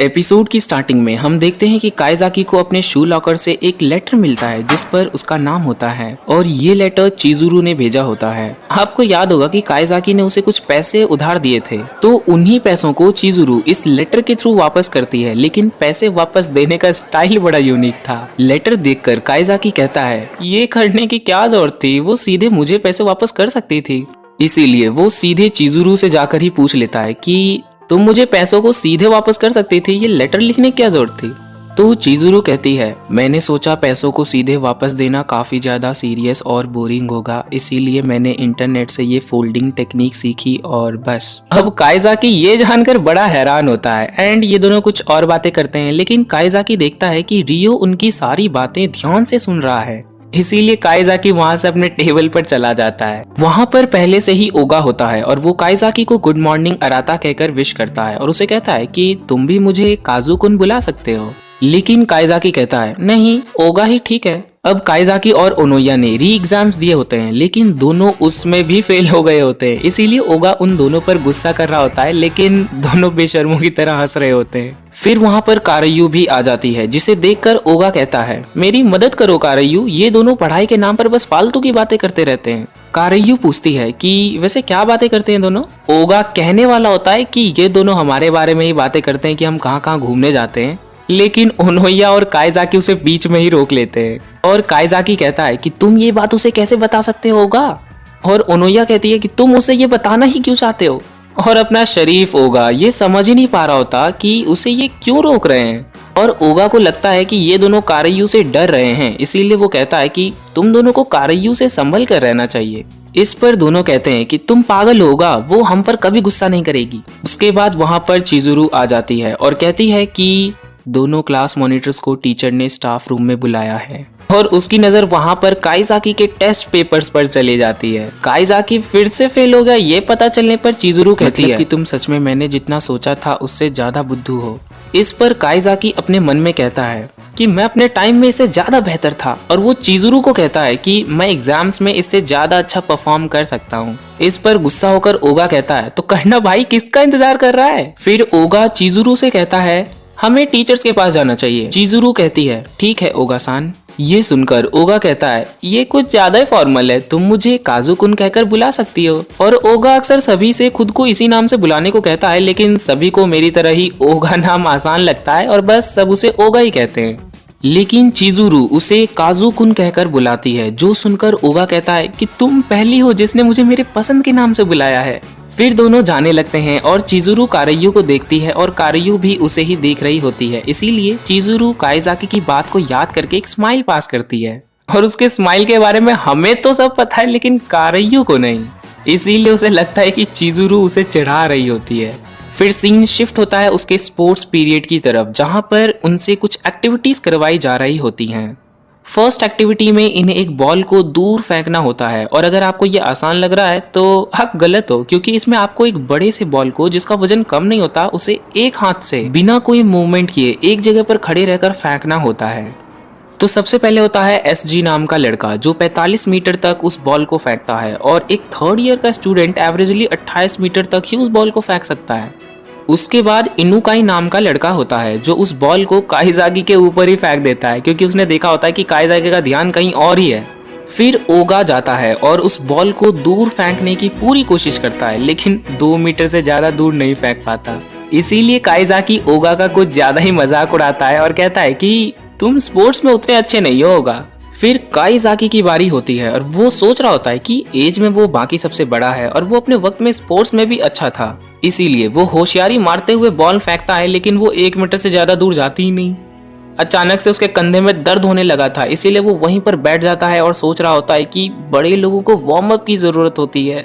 Episode की starting में हम देखते हैं कि काइजाकी को अपने शू लॉकर से एक लेटर मिलता है जिस पर उसका नाम होता है और ये लेटर चिजुरू ने भेजा होता है। आपको याद होगा कि काइजाकी ने उसे कुछ पैसे उधार दिए थे, तो उन्हीं पैसों को चिजुरू इस लेटर के थ्रू वापस करती है, लेकिन पैसे वापस देने का स्टाइल बड़ा यूनिक था। लेटर देखकर काइजाकी कहता है ये करने की क्या जरूरत थी, वो सीधे मुझे पैसे वापस कर सकती थी। इसीलिए वो सीधे चिजुरू से जाकर ही पूछ लेता है कि तुम मुझे पैसों को सीधे वापस कर सकती थी, ये लेटर लिखने की क्या जरूरत थी। तो चिजुरू कहती है मैंने सोचा पैसों को सीधे वापस देना काफी ज्यादा सीरियस और बोरिंग होगा, इसीलिए मैंने इंटरनेट से ये फोल्डिंग टेक्निक सीखी और बस। अब काइजाकी ये जानकर बड़ा हैरान होता है एंड ये दोनों कुछ और बातें करते हैं, लेकिन काइजाकी देखता है कि रियो उनकी सारी बातें ध्यान से सुन रहा है, इसीलिए काइजाकी वहां से अपने टेबल पर चला जाता है। वहां पर पहले से ही ओगा होता है और वो काइजाकी को गुड मॉर्निंग अराता कहकर विश करता है और उसे कहता है कि तुम भी मुझे काजुकुन बुला सकते हो, लेकिन काइजाकी कहता है नहीं, ओगा ही ठीक है। अब काइजाकी और ओनोया ने री एग्जाम्स दिए होते हैं, लेकिन दोनों उसमें भी फेल हो गए होते हैं, इसीलिए ओगा उन दोनों पर गुस्सा कर रहा होता है, लेकिन दोनों बेशर्मों की तरह हंस रहे होते हैं। फिर वहां पर कारयू भी आ जाती है, जिसे देखकर ओगा कहता है मेरी मदद करो कारयू, ये दोनों पढ़ाई के नाम पर बस फालतू की बातें करते रहते हैं। कारयू पूछती है कि वैसे क्या बातें करते हैं दोनों। ओगा कहने वाला होता है कि ये दोनों हमारे बारे में ही बातें करते हैं कि हम कहाँ कहाँ घूमने जाते हैं, लेकिन ओनोया और काइजाकी उसे बीच में ही रोक लेते हैं और काइजाकी कहता है कि तुम ये बात उसे कैसे बता सकते होगा, और ओनोया कहती है कि तुम उसे ये बताना ही क्यों चाहते हो। और अपना शरीफ ओगा ये समझ ही नहीं पा रहा होता कि उसे ये क्यों रोक रहे हैं, और ओगा को लगता है कि ये दोनों कारयू से डर रहे हैं, इसीलिए वो कहता है कि तुम दोनों को कारयू से संभल कर रहना चाहिए। इस पर दोनों कहते हैं कि तुम पागल होगा, वो हम पर कभी गुस्सा नहीं करेगी। उसके बाद वहां पर चिजुरू आ जाती है और कहती है कि दोनों क्लास मॉनिटर्स को टीचर ने स्टाफ रूम में बुलाया है, और उसकी नजर वहां पर काइजाकी के टेस्ट पेपर्स पर चली जाती है। काइजाकी फिर से फेल हो गया ये पता चलने पर चिजुरू कहती है कि तुम सच में मैंने जितना सोचा था उससे ज्यादा बुद्धू हो। इस पर काइजाकी अपने मन में कहता है कि मैं अपने टाइम में इससे ज्यादा बेहतर था, और वो चिजुरू को कहता है कि मैं एग्जाम्स में इससे ज्यादा अच्छा परफॉर्म कर सकता हूँ। इस पर गुस्सा होकर ओगा कहता है तो करना भाई, किसका इंतजार कर रहा है। फिर ओगा चिजुरू से कहता है हमें टीचर्स के पास जाना चाहिए। चिजुरू कहती है ठीक है ओगा सान। ये सुनकर ओगा कहता है ये कुछ ज्यादा ही फॉर्मल है, तुम मुझे काजुकुन कहकर बुला सकती हो। और ओगा अक्सर सभी से खुद को इसी नाम से बुलाने को कहता है, लेकिन सभी को मेरी तरह ही ओगा नाम आसान लगता है और बस सब उसे ओगा ही कहते हैं। लेकिन चिजुरू उसे काजुकुन कहकर बुलाती है, जो सुनकर ओगा कहता है कि तुम पहली हो जिसने मुझे मेरे पसंद के नाम से बुलाया है। फिर दोनों जाने लगते हैं और चिजुरू कारयू को देखती है और कारयू भी उसे ही देख रही होती है, इसीलिए चिजुरू काइजाकी की बात को याद करके एक स्माइल पास करती है। और उसके स्माइल के बारे में हमें तो सब पता है, लेकिन कारयू को नहीं, इसीलिए उसे लगता है कि चिजुरू उसे चढ़ा रही होती है। फिर सीन शिफ्ट होता है उसके स्पोर्ट्स पीरियड की तरफ, जहां पर उनसे कुछ एक्टिविटीज करवाई जा रही होती हैं। फर्स्ट एक्टिविटी में इन्हें एक बॉल को दूर फेंकना होता है, और अगर आपको ये आसान लग रहा है तो आप गलत हो, क्योंकि इसमें आपको एक बड़े से बॉल को जिसका वजन कम नहीं होता उसे एक हाथ से बिना कोई मूवमेंट किए एक जगह पर खड़े रहकर फेंकना होता है। तो सबसे पहले होता है एसजी नाम का लड़का जो 45 मीटर तक उस बॉल को फेंकता है, और एक थर्ड ईयर का स्टूडेंट एवरेजली 28 मीटर तक ही उस बॉल को फेंक सकता है। उसके बाद इनुकाई नाम का लड़का होता है जो उस बॉल को काइजाकी के ऊपर ही फेंक देता है, क्योंकि उसने देखा होता है कि काइजाकी का ध्यान कहीं और ही है। फिर ओगा जाता है और उस बॉल को दूर फेंकने की पूरी कोशिश करता है, लेकिन 2 मीटर से ज्यादा दूर नहीं फेंक पाता। इसीलिए काइजाकी ओगा का कुछ ज्यादा ही मजाक उड़ाता है और कहता है कि तुम स्पोर्ट्स में उतने अच्छे नहीं हो ओगा। फिर काइजाकी की बारी होती है और वो सोच रहा होता है कि एज में वो बाकी सबसे बड़ा है और वो अपने वक्त में स्पोर्ट्स में भी अच्छा था, इसीलिए वो होशियारी मारते हुए बॉल फेंकता है, लेकिन वो 1 मीटर से ज्यादा दूर जाती ही नहीं। अचानक से उसके कंधे में दर्द होने लगा था, इसीलिए वो वहीं पर बैठ जाता है और सोच रहा होता है कि बड़े लोगों को वार्म अप की जरूरत होती है।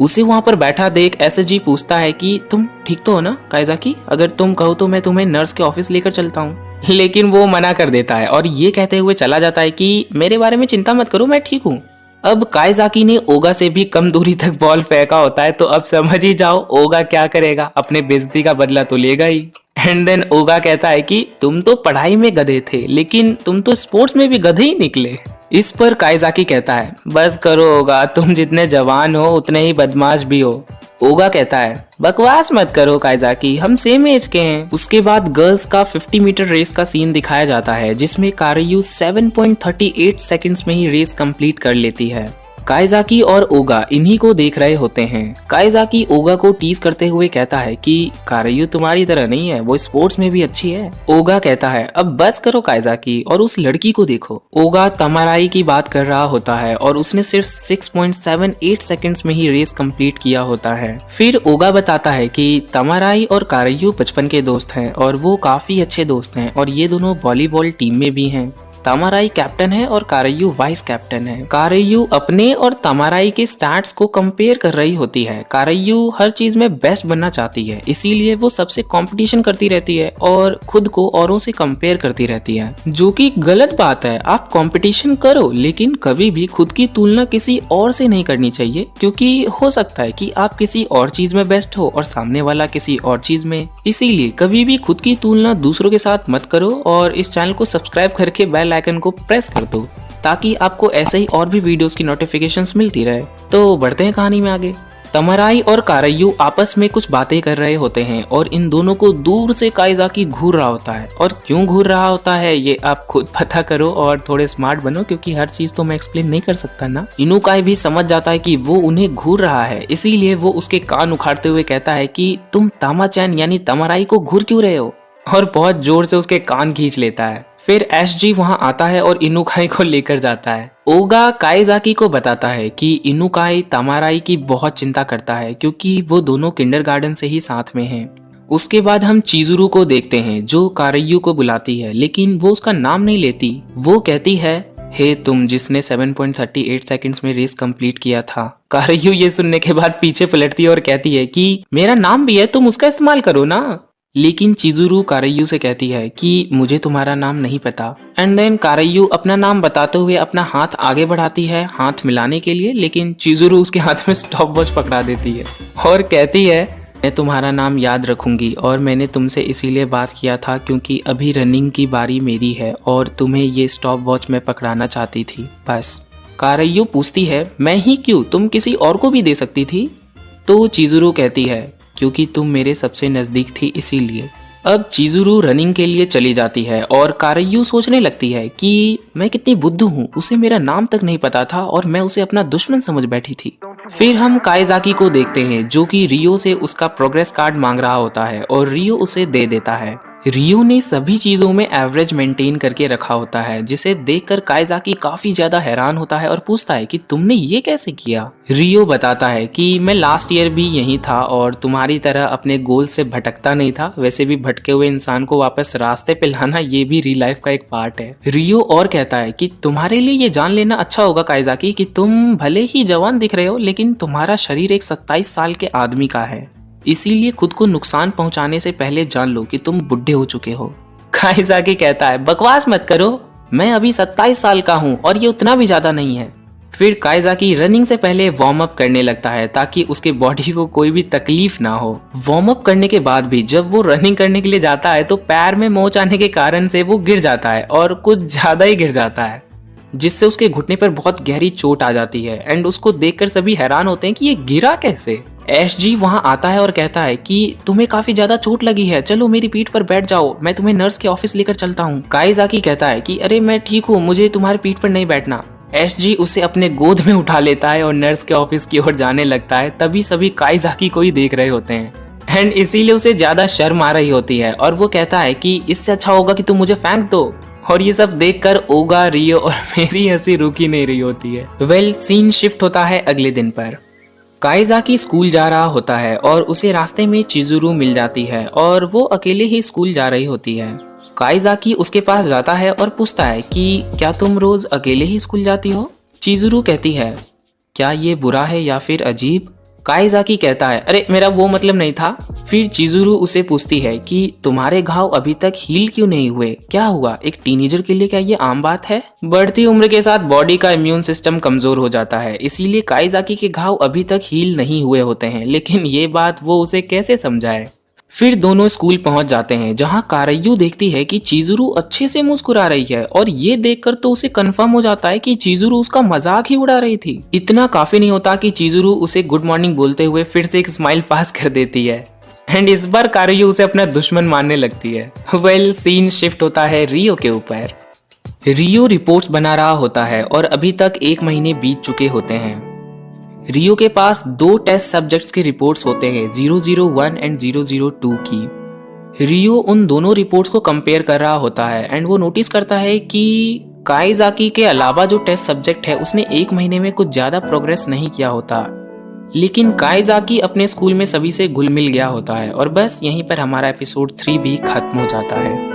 उसे वहां पर बैठा देख एसएसजी पूछता है कि तुम ठीक तो हो ना काइजाकी, अगर तुम कहो तो मैं तुम्हें नर्स के ऑफिस लेकर चलता हूँ। लेकिन वो मना कर देता है और ये कहते हुए चला जाता है कि मेरे बारे में चिंता मत करो, मैं ठीक हूँ। अब काइजाकी ने ओगा से भी कम दूरी तक बॉल फेंका होता है, तो अब समझ ही जाओ ओगा क्या करेगा, अपने बेइज्जती का बदला तो लेगा ही। एंड देन ओगा कहता है कि तुम तो पढ़ाई में गधे थे, लेकिन तुम तो स्पोर्ट्स में भी गधे ही निकले। इस पर काइजाकी कहता है बस करो ओगा, तुम जितने जवान हो उतने ही बदमाश भी हो। ओगा कहता है बकवास मत करो काइजाकी, हम सेम एज के हैं। उसके बाद गर्ल्स का 50 मीटर रेस का सीन दिखाया जाता है जिसमें कारायू 7.38 सेकंड्स में ही रेस कंप्लीट कर लेती है। काइजाकी और ओगा इन्हीं को देख रहे होते हैं। काइजाकी ओगा को टीज करते हुए कहता है कि कारायू तुम्हारी तरह नहीं है, वो स्पोर्ट्स में भी अच्छी है। ओगा कहता है अब बस करो काइजाकी और उस लड़की को देखो। ओगा तमाराई की बात कर रहा होता है और उसने सिर्फ 6.78 सेकंड्स में ही रेस कंप्लीट किया होता है। फिर ओगा बताता है कि तमाराई और कारायू बचपन के दोस्त हैं और वो काफी अच्छे दोस्त हैं और ये दोनों वॉलीबॉल टीम में भी हैं। तमाराई कैप्टन है और कारायू वाइस कैप्टन है। कारायू अपने और तमाराई के स्टैट्स को कंपेयर कर रही होती है। कारायू हर चीज में बेस्ट बनना चाहती है, इसीलिए वो सबसे कंपटीशन करती रहती है और खुद को औरों से कंपेयर करती रहती है, जो कि गलत बात है। आप कंपटीशन करो लेकिन कभी भी खुद की तुलना किसी और से नहीं करनी चाहिए, क्योंकि हो सकता है कि आप किसी और चीज में बेस्ट हो और सामने वाला किसी और चीज में। इसीलिए कभी भी खुद की तुलना दूसरों के साथ मत करो और इस चैनल को सब्सक्राइब करके बेल आइकन को प्रेस कर दो ताकि आपको ऐसे ही और भी वीडियोस की नोटिफिकेशंस मिलती रहे। तो बढ़ते हैं कहानी में आगे। तमाराई और कारायू आपस में कुछ बातें कर रहे होते हैं और इन दोनों को दूर से काइजाकी घूर रहा होता है। और क्यों घूर रहा होता है ये आप खुद पता करो और थोड़े स्मार्ट बनो, क्योंकि हर चीज तो मैं एक्सप्लेन नहीं कर सकता ना। इनुकाई भी समझ जाता है कि वो उन्हें घूर रहा है, इसीलिए वो उसके कान उखाड़ते हुए कहता है कि तुम तामा-चैन यानी तमाराई को घूर क्यों रहे हो, और बहुत जोर से उसके कान खींच लेता है। फिर एसजी वहां आता है और इनुकाई को लेकर जाता है। ओगा काइजाकी को बताता है कि इनुकाई तमाराई की बहुत चिंता करता है क्योंकि वो दोनों किंडरगार्टन से ही साथ में हैं। उसके बाद हम चिजुरू को देखते हैं जो कारायू को बुलाती है, लेकिन वो उसका नाम नहीं लेती। वो कहती है हे तुम जिसने 7.38 सेकंड्स में रेस कंप्लीट किया था। कारायू ये सुनने के बाद पीछे पलटती है और कहती है कि मेरा नाम भी है, तुम उसका इस्तेमाल करो ना। लेकिन चिजुरू कारायू से कहती है कि मुझे तुम्हारा नाम नहीं पता। एंड देन कारायू अपना नाम बताते हुए अपना हाथ आगे बढ़ाती है हाथ मिलाने के लिए, लेकिन चिजुरू उसके हाथ में स्टॉप वॉच पकड़ा देती है और कहती है मैं तुम्हारा नाम याद रखूंगी और मैंने तुमसे इसीलिए बात किया था क्योंकि अभी रनिंग की बारी मेरी है और तुम्हें ये स्टॉप वॉच में पकड़ाना चाहती थी बस। कारायू पूछती है मैं ही क्यों, तुम किसी और को भी दे सकती थी। तो चिजुरू कहती है क्योंकि तुम मेरे सबसे नजदीक थी इसीलिए। अब चिजुरू रनिंग के लिए चली जाती है और कारायू सोचने लगती है कि मैं कितनी बुद्धू हूँ, उसे मेरा नाम तक नहीं पता था और मैं उसे अपना दुश्मन समझ बैठी थी। फिर हम काइजाकी को देखते हैं जो कि रियो से उसका प्रोग्रेस कार्ड मांग रहा होता है और रियो उसे दे देता है। रियो ने सभी चीजों में एवरेज मेंटेन करके रखा होता है, जिसे देखकर काइजाकी काफी ज्यादा हैरान होता है और पूछता है कि तुमने ये कैसे किया। रियो बताता है कि मैं लास्ट ईयर भी यही था और तुम्हारी तरह अपने गोल से भटकता नहीं था। वैसे भी भटके हुए इंसान को वापस रास्ते पे लाना ये भी रियल लाइफ का एक पार्ट है। रियो और कहता है कि तुम्हारे लिए ये जान लेना अच्छा होगा काइजाकी कि तुम भले ही जवान दिख रहे हो लेकिन तुम्हारा शरीर एक 27 साल के आदमी का है, इसीलिए खुद को नुकसान पहुंचाने से पहले जान लो कि तुम बुढ़े हो चुके हो। काइजाकी कहता है बकवास मत करो, मैं अभी 27 साल का हूं और ये उतना भी ज्यादा नहीं है। फिर काइजाकी रनिंग से पहले वार्म अप करने लगता है ताकि उसके बॉडी को कोई भी तकलीफ ना हो। वार्म अप करने के बाद भी जब वो रनिंग करने के लिए जाता है तो पैर में मोच आने के कारण से वो गिर जाता है और कुछ ज्यादा ही गिर जाता है, जिससे उसके घुटने पर बहुत गहरी चोट आ जाती है। एंड उसको देखकर सभी हैरान होते हैं कि ये गिरा कैसे। एसजी वहां आता है और कहता है कि तुम्हें काफी ज्यादा चोट लगी है, चलो मेरी पीठ पर बैठ जाओ, मैं तुम्हें नर्स के ऑफिस लेकर चलता हूँ। काइजाकी कहता है कि अरे मैं ठीक हूँ, मुझे तुम्हारी पीठ पर नहीं बैठना। एसजी उसे अपने गोद में उठा लेता है और नर्स के ऑफिस की ओर जाने लगता है। तभी सभी काइजाकी को ही देख रहे होते हैं एंड इसीलिए उसे ज्यादा शर्म आ रही होती है और वो कहता है कि इससे अच्छा होगा कि तुम मुझे फेंक दो। और ये सब देखकर ओगा, रियो और मेरी हंसी रुक ही नहीं रही होती है। वेल सीन शिफ्ट होता है अगले दिन पर। काइजाकी स्कूल जा रहा होता है और उसे रास्ते में चिजुरू मिल जाती है और वो अकेले ही स्कूल जा रही होती है। काइजाकी उसके पास जाता है और पूछता है कि क्या तुम रोज अकेले ही स्कूल जाती हो। चिजुरू कहती है क्या ये बुरा है या फिर अजीब। काइजाकी कहता है अरे मेरा वो मतलब नहीं था। फिर चिजुरू उसे पूछती है कि तुम्हारे घाव अभी तक हील क्यों नहीं हुए, क्या हुआ, एक टीनेजर के लिए क्या ये आम बात है। बढ़ती उम्र के साथ बॉडी का इम्यून सिस्टम कमजोर हो जाता है, इसीलिए काइजाकी के घाव अभी तक हील नहीं हुए होते हैं, लेकिन ये बात वो उसे कैसे समझाए। फिर दोनों स्कूल पहुंच जाते हैं जहां कारायू देखती है कि चिजुरू अच्छे से मुस्कुरा रही है और ये देखकर तो उसे कंफर्म हो जाता है कि चिजुरू उसका मजाक ही उड़ा रही थी। इतना काफी नहीं होता कि चिजुरू उसे गुड मॉर्निंग बोलते हुए फिर से एक स्माइल पास कर देती है एंड इस बार कारायू उसे अपना दुश्मन मानने लगती है। वेल सीन शिफ्ट होता है रियो के ऊपर। रियो रिपोर्ट्स बना रहा होता है और अभी तक 1 महीने बीत चुके होते हैं। रियो के पास 2 टेस्ट सब्जेक्ट्स के रिपोर्ट्स होते हैं 001 एंड 002 की। रियो उन दोनों रिपोर्ट्स को कंपेयर कर रहा होता है एंड वो नोटिस करता है कि काइजाकी के अलावा जो टेस्ट सब्जेक्ट है उसने 1 महीने में कुछ ज़्यादा प्रोग्रेस नहीं किया होता। लेकिन काइजाकी अपने स्कूल में सभी से घुल मिल गया होता है और बस यहीं पर हमारा एपिसोड 3 भी खत्म हो जाता है।